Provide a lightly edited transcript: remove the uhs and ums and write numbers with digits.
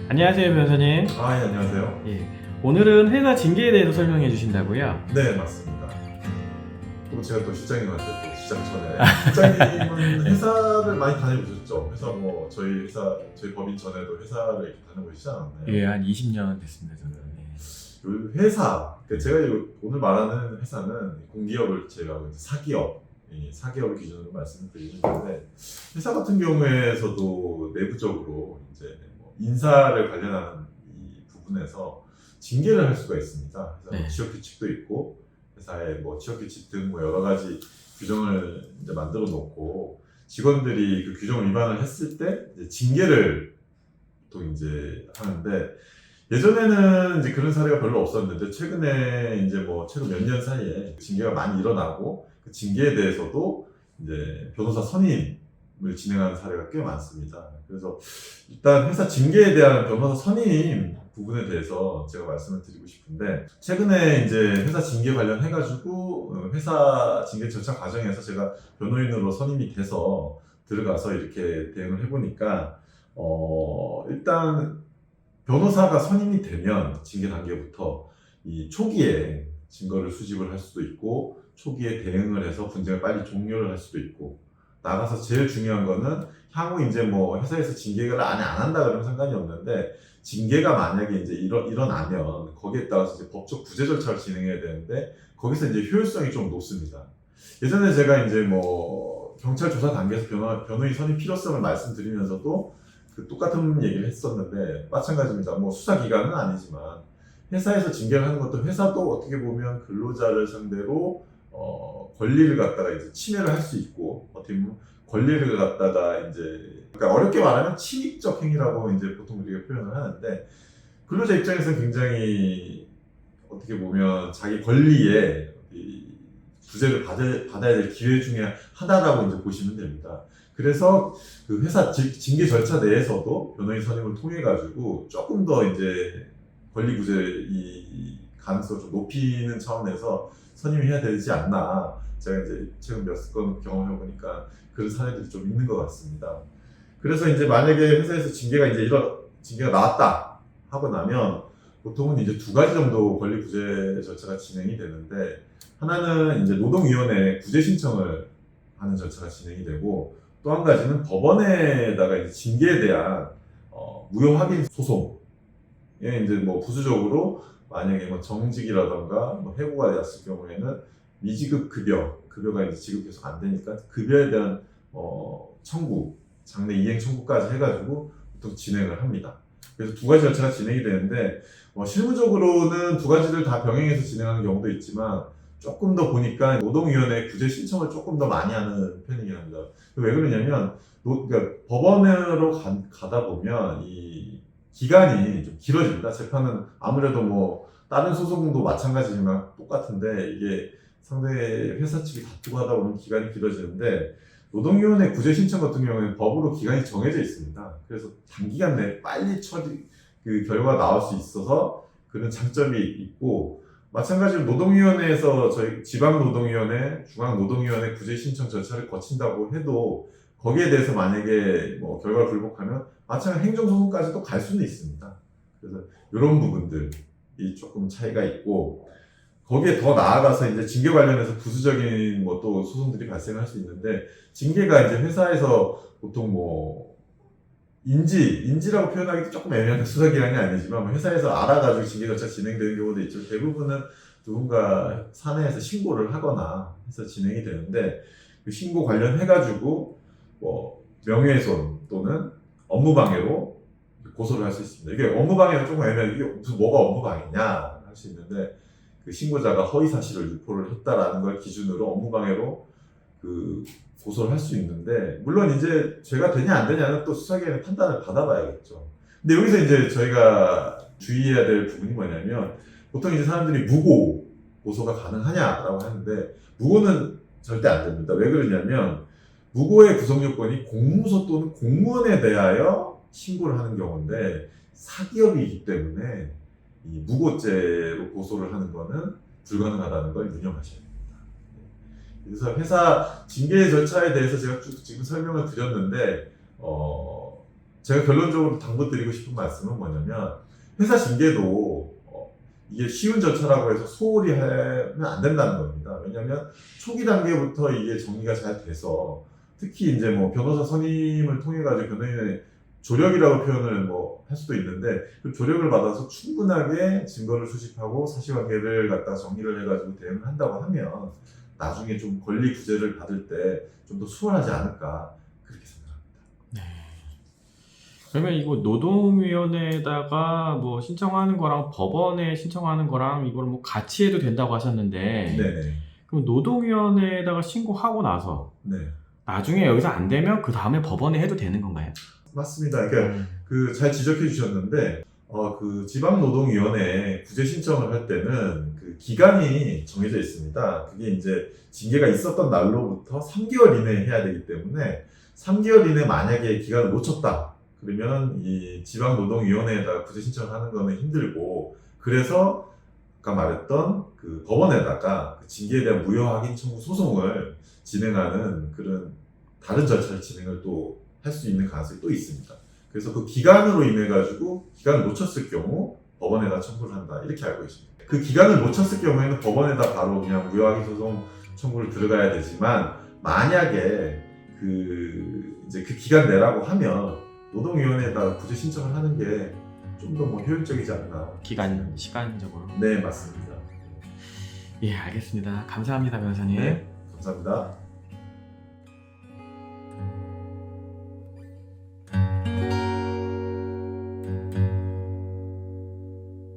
안녕하세요, 변호사님. 예, 안녕하세요. 예, 오늘은 회사 징계에 대해서 설명해 주신다고요? 네, 맞습니다. 또 제가 또 실장님한테 또 시작 전에 실장님은 회사를 많이 다녀보셨죠? 회사 뭐 저희 법인 전에도 회사를 이렇게 다녀보시지 않았나요? 예, 한 20년 됐습니다, 저는. 요 회사, 제가 오늘 말하는 회사는 공기업을 제외하고 이제 사기업, 이 사기업을 기준으로 말씀을 드리는 건데, 회사 같은 경우에서도 내부적으로 이제 뭐 인사를 관련한 이 부분에서 징계를 할 수가 있습니다. 그래서 네. 취업 규칙도 있고 회사의 뭐 취업 규칙 등 뭐 여러 가지 규정을 이제 만들어 놓고 직원들이 그 규정 위반을 했을 때 이제 징계를 또 이제 하는데, 예전에는 이제 그런 사례가 별로 없었는데 최근에 이제 뭐 최근 몇 년 사이에 징계가 많이 일어나고 그 징계에 대해서도 이제 변호사 선임을 진행하는 사례가 꽤 많습니다. 그래서 일단 회사 징계에 대한 변호사 선임 부분에 대해서 제가 말씀을 드리고 싶은데, 최근에 이제 회사 징계 관련해가지고 회사 징계 절차 과정에서 제가 변호인으로 선임이 돼서 들어가서 이렇게 대응을 해보니까 일단 변호사가 선임이 되면 징계 단계부터 이 초기에 증거를 수집을 할 수도 있고 초기에 대응을 해서 분쟁을 빨리 종료를 할 수도 있고, 나가서 제일 중요한 거는 향후 이제 뭐 회사에서 징계를 안 한다 그러면 상관이 없는데, 징계가 만약에 이제 일어나면 거기에 따라서 이제 법적 구제 절차를 진행해야 되는데 거기서 이제 효율성이 좀 높습니다. 예전에 제가 이제 뭐 경찰 조사 단계에서 변호인 선임 필요성을 말씀드리면서도 그 똑같은 얘기를 했었는데 마찬가지입니다. 뭐 수사 기관은 아니지만 회사에서 징계를 하는 것도 회사도 어떻게 보면 근로자를 상대로 권리를 갖다가 이제 침해를 할 수 있고, 어떻게 보면 권리를 갖다가 이제, 그러니까 어렵게 말하면 침입적 행위라고 이제 보통 우리가 표현을 하는데, 근로자 입장에서는 굉장히 어떻게 보면 자기 권리에 이 구제를 받아야 될 기회 중에 하나라고 이제 보시면 됩니다. 그래서 그 회사 징계 절차 내에서도 변호인 선임을 통해 가지고 조금 더 이제 권리 구제 이 가능성을 좀 높이는 차원에서 선임이 해야 되지 않나. 제가 이제 최근 몇 건 경험해 보니까 그런 사례들이 좀 있는 것 같습니다. 그래서 이제 만약에 회사에서 징계가 나왔다 하고 나면 보통은 이제 두 가지 정도 권리 구제 절차가 진행이 되는데, 하나는 이제 노동위원회 구제 신청을 하는 절차가 진행이 되고, 또 한 가지는 법원에다가 이제 징계에 대한 무효 확인 소송에 이제 뭐 부수적으로 만약에 뭐 정직이라던가 뭐 해고가 되었을 경우에는 미지급 급여가 이제 지급 계속 안 되니까 급여에 대한 청구, 장래 이행 청구까지 해가지고 보통 진행을 합니다. 그래서 두 가지 절차가 진행이 되는데 실무적으로는 두 가지를 다 병행해서 진행하는 경우도 있지만, 조금 더 보니까 노동위원회 구제 신청을 조금 더 많이 하는 편이긴 합니다. 왜 그러냐면 그러니까 법원으로 가다 보면 이 기간이 좀 길어집니다. 재판은 아무래도 뭐 다른 소송도 마찬가지지만 똑같은데, 이게 상대 회사 측이 다투고 하다 보면 기간이 길어지는데, 노동위원회 구제 신청 같은 경우에는 법으로 기간이 정해져 있습니다. 그래서 단기간 내에 빨리 그 결과가 나올 수 있어서 그런 장점이 있고, 마찬가지로 노동위원회에서 저희 지방노동위원회, 중앙노동위원회 구제 신청 절차를 거친다고 해도 거기에 대해서 만약에 뭐 결과를 불복하면 마찬가지로 행정소송까지도 갈 수는 있습니다. 그래서 이런 부분들이 조금 차이가 있고, 거기에 더 나아가서 이제 징계 관련해서 부수적인 뭐 또 소송들이 발생할 수 있는데, 징계가 이제 회사에서 보통 뭐 인지라고 표현하기도 조금 애매한데 수사기관이 아니지만 회사에서 알아가지고 징계 절차 진행되는 경우도 있지만, 대부분은 누군가 사내에서 신고를 하거나 해서 진행이 되는데, 그 신고 관련해가지고 뭐 명예훼손 또는 업무방해로 고소를 할 수 있습니다. 이게 업무방해는 조금 애매해요. 이게 무슨 뭐가 업무방해냐 할 수 있는데, 그 신고자가 허위사실을 유포를 했다라는 걸 기준으로 업무방해로 그 고소를 할 수 있는데, 물론 이제 죄가 되냐 안 되냐는 또 수사기관의 판단을 받아봐야겠죠. 근데 여기서 이제 저희가 주의해야 될 부분이 뭐냐면, 보통 이제 사람들이 무고 고소가 가능하냐라고 하는데, 무고는 절대 안 됩니다. 왜 그러냐면 무고의 구성 요건이 공무소 또는 공무원에 대하여 신고를 하는 경우인데, 사기업이기 때문에 이 무고죄로 고소를 하는 거는 불가능하다는 걸 유념하셔야 됩니다. 그래서 회사 징계 절차에 대해서 제가 쭉 지금 설명을 드렸는데, 제가 결론적으로 당부드리고 싶은 말씀은 뭐냐면 회사 징계도 이게 쉬운 절차라고 해서 소홀히 하면 안 된다는 겁니다. 왜냐하면 초기 단계부터 이게 정리가 잘 돼서 특히 이제 뭐 변호사 선임을 통해 가지고 변호인의 조력이라고 표현을 뭐 할 수도 있는데 그 조력을 받아서 충분하게 증거를 수집하고 사실관계를 갖다 정리를 해가지고 대응을 한다고 하면 나중에 좀 권리 구제를 받을 때 좀 더 수월하지 않을까 그렇게 생각합니다. 그러면 이거 노동위원회에다가 뭐 신청하는 거랑 법원에 신청하는 거랑 이걸 뭐 같이 해도 된다고 하셨는데 네네. 그럼 노동위원회에다가 신고하고 나서 네. 나중에 여기서 안 되면 그 다음에 법원에 해도 되는 건가요? 맞습니다. 그러니까 그 잘 지적해 주셨는데 그 지방노동위원회에 구제 신청을 할 때는 그 기간이 정해져 있습니다. 그게 이제 징계가 있었던 날로부터 3개월 이내에 해야 되기 때문에 3개월 이내 만약에 기간을 놓쳤다 그러면 이 지방노동위원회에다가 구제 신청하는 거는 힘들고 그래서 아까 말했던 그 법원에다가 그 징계에 대한 무효 확인 청구 소송을 진행하는 그런 다른 절차를 진행을 또 할 수 있는 가능성이 또 있습니다. 그래서 그 기간으로 인해 가지고 기간을 놓쳤을 경우 법원에다 청구를 한다 이렇게 알고 있습니다. 그 기간을 놓쳤을 경우에는 법원에다 바로 그냥 무효확인 소송 청구를 들어가야 되지만 만약에 이제 그 기간 내라고 하면 노동위원회에다가 구제 신청을 하는 게 좀 더 뭐 효율적이지 않나. 시간적으로. 네, 맞습니다. 예, 알겠습니다. 감사합니다, 변호사님. 네, 감사합니다.